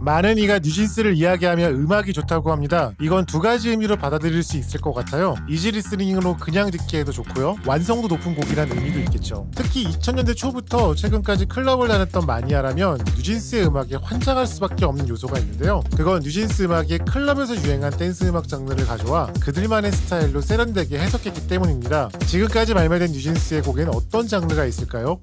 많은 이가 뉴진스를 이야기하며 음악이 좋다고 합니다. 이건 두 가지 의미로 받아들일 수 있을 것 같아요. 이지 리스닝으로 그냥 듣기에도 좋고요, 완성도 높은 곡이란 의미도 있겠죠. 특히 2000년대 초부터 최근까지 클럽을 다녔던 마니아라면 뉴진스의 음악에 환장할 수밖에 없는 요소가 있는데요. 그건 뉴진스 음악이 클럽에서 유행한 댄스 음악 장르를 가져와 그들만의 스타일로 세련되게 해석했기 때문입니다. 지금까지 발매된 뉴진스의 곡엔 어떤 장르가 있을까요?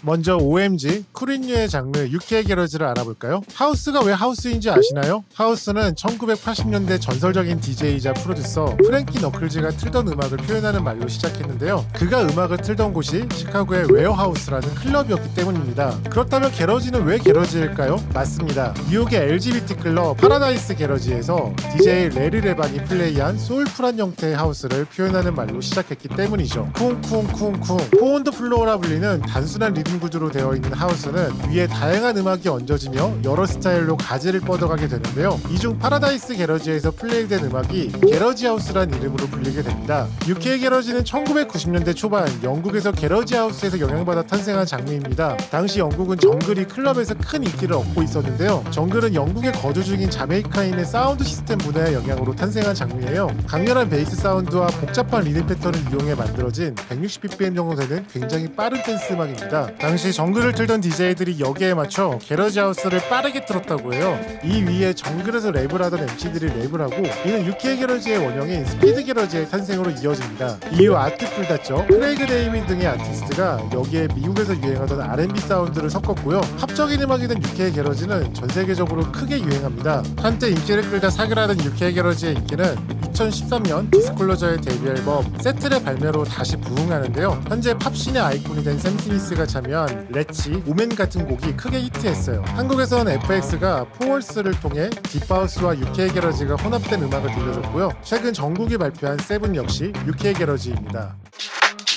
먼저 OMG, 쿨인류의 장르 UK 게러지를 알아볼까요? 하우스가 왜 하우스인지 아시나요? 하우스는 1980년대 전설적인 DJ이자 프로듀서 프랭키 너클즈가 틀던 음악을 표현하는 말로 시작했는데요. 그가 음악을 틀던 곳이 시카고의 웨어하우스라는 클럽이었기 때문입니다. 그렇다면 게러지는 왜 게러지일까요? 맞습니다. 뉴욕의 LGBT 클럽 파라다이스 게러지에서 DJ 레리 레반이 플레이한 소울풀한 형태의 하우스를 표현하는 말로 시작했기 때문이죠. 쿵쿵쿵쿵, 포온드 플로어라 불리는 단순한 리듬 구조로 되어 있는 하우스는 위에 다양한 음악이 얹어지며 여러 스타일로 가지를 뻗어가게 되는데요. 이 중 파라다이스 게러지에서 플레이된 음악이 게러지 하우스란 이름으로 불리게 됩니다. UK 게러지는 1990년대 초반 영국에서 게러지 하우스에서 영향받아 탄생한 장르입니다. 당시 영국은 정글이 클럽에서 큰 인기를 얻고 있었는데요. 정글은 영국에 거주 중인 자메이카인의 사운드 시스템 문화의 영향으로 탄생한 장르예요. 강렬한 베이스 사운드와 복잡한 리듬 패턴을 이용해 만들어진 160bpm 정도 되는 굉장히 빠른 댄스 음악입니다. 당시 정글을 틀던 DJ들이 여기에 맞춰 게러지 하우스를 빠르게 틀었다고 해요. 이 위에 정글에서 랩을 하던 MC들이 랩을 하고, 이는 UK 게러지의 원형인 스피드 게러지의 탄생으로 이어집니다. 이후 아트풀 닷죠, 크레이그 데이비 등의 아티스트가 여기에 미국에서 유행하던 R&B 사운드를 섞었고요. 합적인 음악이 된 UK 게러지는 전 세계적으로 크게 유행합니다. 한때 인기를 끌다 사그라든 UK 게러지의 인기는 2013년 디스클로저의 데뷔 앨범 세틀의 발매로 다시 부흥하는데요. 현재 팝신의 아이콘이 된 샘 스미스가 참여한 레치, 오멘 같은 곡이 크게 히트했어요. 한국에서는 FX가 포월스를 통해 딥하우스와 UK 게러지가 혼합된 음악을 들려줬고요. 최근 정국이 발표한 세븐 역시 UK 게러지입니다.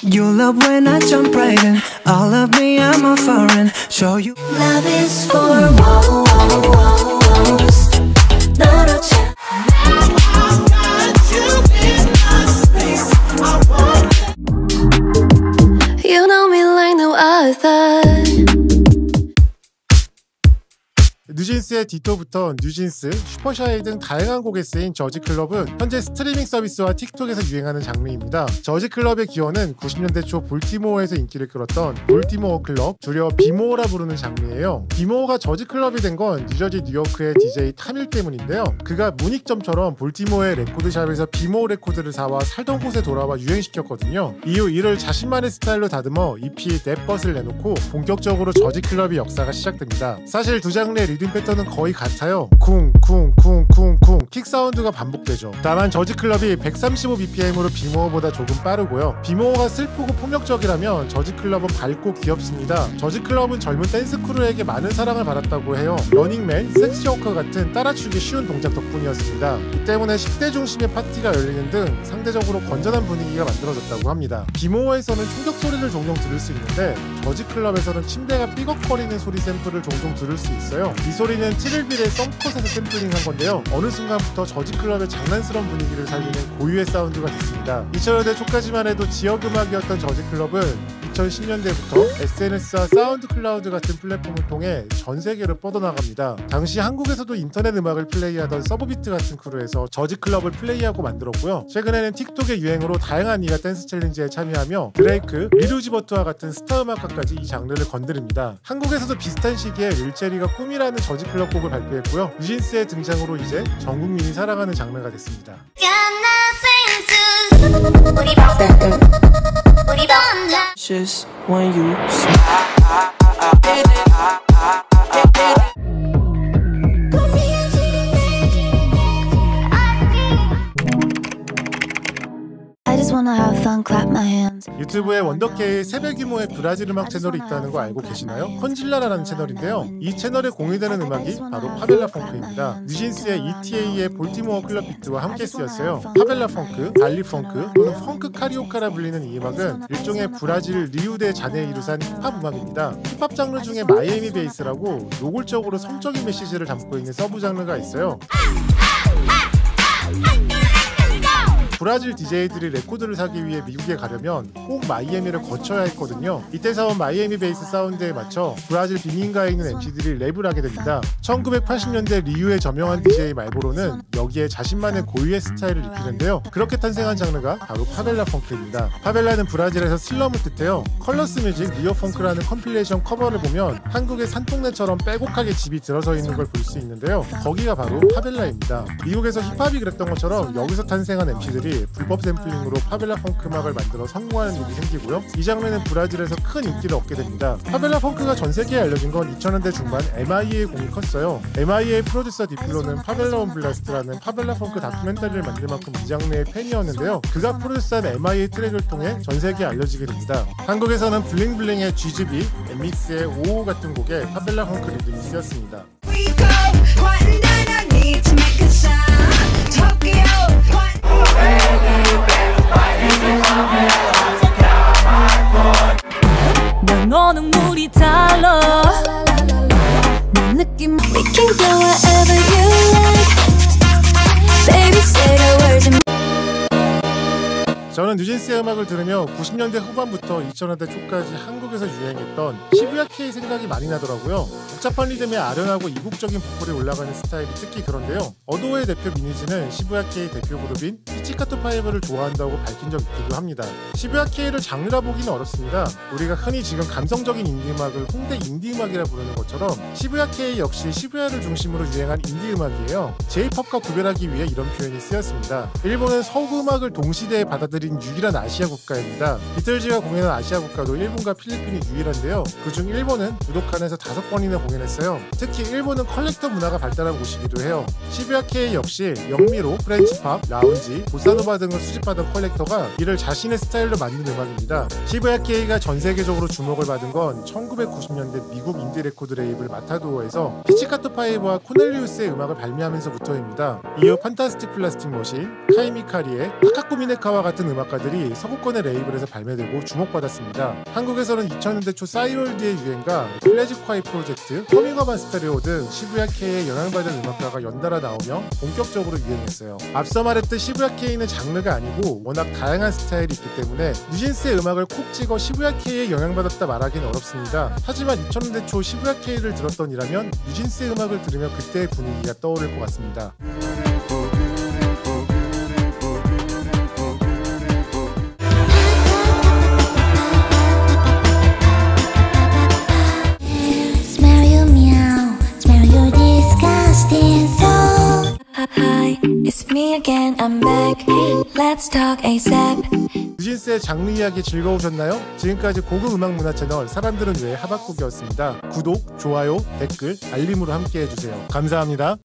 You love when I jump right in. All of me, I'm a foreign. Show you love is for woes. Not a chance. You know me like no other. 뉴진스의 디토부터 뉴진스, 슈퍼샤이 등 다양한 곡에 쓰인 저지클럽은 현재 스트리밍 서비스와 틱톡에서 유행하는 장르입니다. 저지클럽의 기원은 90년대 초 볼티모어에서 인기를 끌었던 볼티모어 클럽, 줄여 비모어라 부르는 장르예요. 비모어가 저지클럽이 된 건 뉴저지 뉴요크의 DJ 타밀 때문인데요. 그가 문익점처럼 볼티모어의 레코드샵에서 비모어 레코드를 사와 살던 곳에 돌아와 유행시켰거든요. 이후 이를 자신만의 스타일로 다듬어 EP 넷벗을 내놓고 본격적으로 저지클럽의 역사가 시작됩니다. 사실 두 장르의 리듬 패턴은 거의 같아요. 쿵쿵쿵쿵쿵 킥 사운드가 반복되죠. 다만 저지클럽이 135bpm으로 비모어보다 조금 빠르고요. 비모어가 슬프고 폭력적이라면 저지클럽은 밝고 귀엽습니다. 저지클럽은 젊은 댄스 크루에게 많은 사랑을 받았다고 해요. 러닝맨, 섹시워커 같은 따라추기 쉬운 동작 덕분이었습니다. 이 때문에 10대 중심의 파티가 열리는 등 상대적으로 건전한 분위기가 만들어졌다고 합니다. 비모어에서는 충격 소리를 종종 들을 수 있는데 저지클럽에서는 침대가 삐걱거리는 소리 샘플을 종종 들을 수 있어요. 이 소리는 트릴빌의 썸컷에서 샘플링한 건데요. 어느 순간부터 저지클럽의 장난스러운 분위기를 살리는 고유의 사운드가 됐습니다. 2000년대 초까지만 해도 지역음악이었던 저지클럽은 2010년대부터 SNS와 사운드 클라우드 같은 플랫폼을 통해 전 세계로 뻗어나갑니다. 당시 한국에서도 인터넷 음악을 플레이하던 서브비트 같은 크루에서 저지클럽을 플레이하고 만들었고요. 최근에는 틱톡의 유행으로 다양한 이가 댄스 챌린지에 참여하며 드레이크, 리루지버트와 같은 스타 음악가까지 이 장르를 건드립니다. 한국에서도 비슷한 시기에 릴체리가 꿈이라는 저지클럽 곡을 발표했고요. 뉴진스의 등장으로 이제 전 국민이 사랑하는 장르가 됐습니다. Just when you smile. 유튜브에 원더케이의 3배 규모의 브라질 음악 채널이 있다는 거 알고 계시나요? 컨질라라는 채널인데요. 이 채널에 공유되는 음악이 바로 파벨라 펑크입니다. 뉴진스의 ETA의 볼티모어 클럽 비트와 함께 쓰였어요. 파벨라 펑크, 알리 펑크 또는 펑크 카리오카라 불리는 이 음악은 일종의 브라질 리우데 자네이루산 힙합 음악입니다. 힙합 장르 중에 마이애미 베이스라고 노골적으로 성적인 메시지를 담고 있는 서브 장르가 있어요. 브라질 DJ들이 레코드를 사기 위해 미국에 가려면 꼭 마이애미를 거쳐야 했거든요. 이때서 마이애미 베이스 사운드에 맞춰 브라질 빈민가에 있는 MC들이 랩을 하게 됩니다. 1980년대 리우의 저명한 DJ 말보로는 여기에 자신만의 고유의 스타일을 입히는데요. 그렇게 탄생한 장르가 바로 파벨라 펑크입니다. 파벨라는 브라질에서 슬럼을 뜻해요. 컬러스 뮤직 리오 펑크라는 컴필레이션 커버를 보면 한국의 산동네처럼 빼곡하게 집이 들어서 있는 걸 볼 수 있는데요. 거기가 바로 파벨라입니다. 미국에서 힙합이 그랬던 것처럼 여기서 탄생한 MC들이 불법 샘플링으로 파벨라 펑크 음악을 만들어 성공하는 일이 생기고요. 이 장르는 브라질에서 큰 인기를 얻게 됩니다. 파벨라 펑크가 전 세계에 알려진 건 2000년대 중반 MIA의 공이 컸어요. MIA 프로듀서 디플로는 파벨라 온 블라스트라는 파벨라 펑크 다큐멘터리를 만들 만큼 이 장르의 팬이었는데요. 그가 프로듀스한 MIA 트랙을 통해 전 세계에 알려지게 됩니다. 한국에서는 블링블링의 GGB, 엠믹스의 55 같은 곡에 파벨라 펑크 리듬이 쓰였습니다. 너는 물이 달라 내 느낌 We can go wherever you like Baby say the words and 저는 뉴진스의 음악을 들으며 90년대 후반부터 2000년대 초까지 한국에서 유행했던 시부야 K 생각이 많이 나더라고요. 복잡한 리듬에 아련하고 이국적인 보컬이 올라가는 스타일이 특히 그런데요. 어도어의 대표 미니즈는 시부야 K 대표 그룹인 피치카토5를 좋아한다고 밝힌 적 있기도 합니다. 시부야 K를 장르라 보기는 어렵습니다. 우리가 흔히 지금 감성적인 인디음악을 홍대 인디음악이라 부르는 것처럼 시부야 K 역시 시부야를 중심으로 유행한 인디음악이에요. J-팝과 구별하기 위해 이런 표현이 쓰였습니다. 일본은 서구 음악을 동시대에 받아들인 유일한 아시아 국가입니다. 비틀즈가 공연한 아시아 국가도 일본과 필리핀이 유일한데요. 그중 일본은 부도칸에서 5번이나 공연했어요. 특히 일본은 컬렉터 문화가 발달한 곳이기도 해요. 시부야 K 역시 영미로, 프렌치팝, 라운지, 보사노바 등을 수집하던 컬렉터가 이를 자신의 스타일로 만든 음악입니다. 시부야 K가 전 세계적으로 주목을 받은 건 1990년대 미국 인디 레코드 레이블 마타도어에서 피치카토5와 코넬리우스의 음악을 발매하면서부터입니다. 이후 판타스틱 플라스틱 머신, 카이미카리의 타카쿠미네카와 같은 음악가들이 서구권의 레이블에서 발매되고 주목받았습니다. 한국에서는 2000년대 초 싸이월드의 유행과 플래지콰이 프로젝트, 커밍어반 스테레오 등 시부야 K에 영향받은 음악가가 연달아 나오며 본격적으로 유행했어요. 앞서 말했듯 시부야 K는 장르가 아니고 워낙 다양한 스타일이 있기 때문에 뉴진스의 음악을 콕 찍어 시부야 K에 영향받았다 말하기는 어렵습니다. 하지만 2000년대 초 시부야 K를 들었던 이라면 뉴진스의 음악을 들으며 그때의 분위기가 떠오를 것 같습니다. It's me again, I'm back. Let's talk ASAP. 뉴진스의 장르 이야기 즐거우셨나요? 지금까지 고급 음악 문화 채널 사람들은 왜 하박국이었습니다. 구독, 좋아요, 댓글, 알림으로 함께 해주세요. 감사합니다.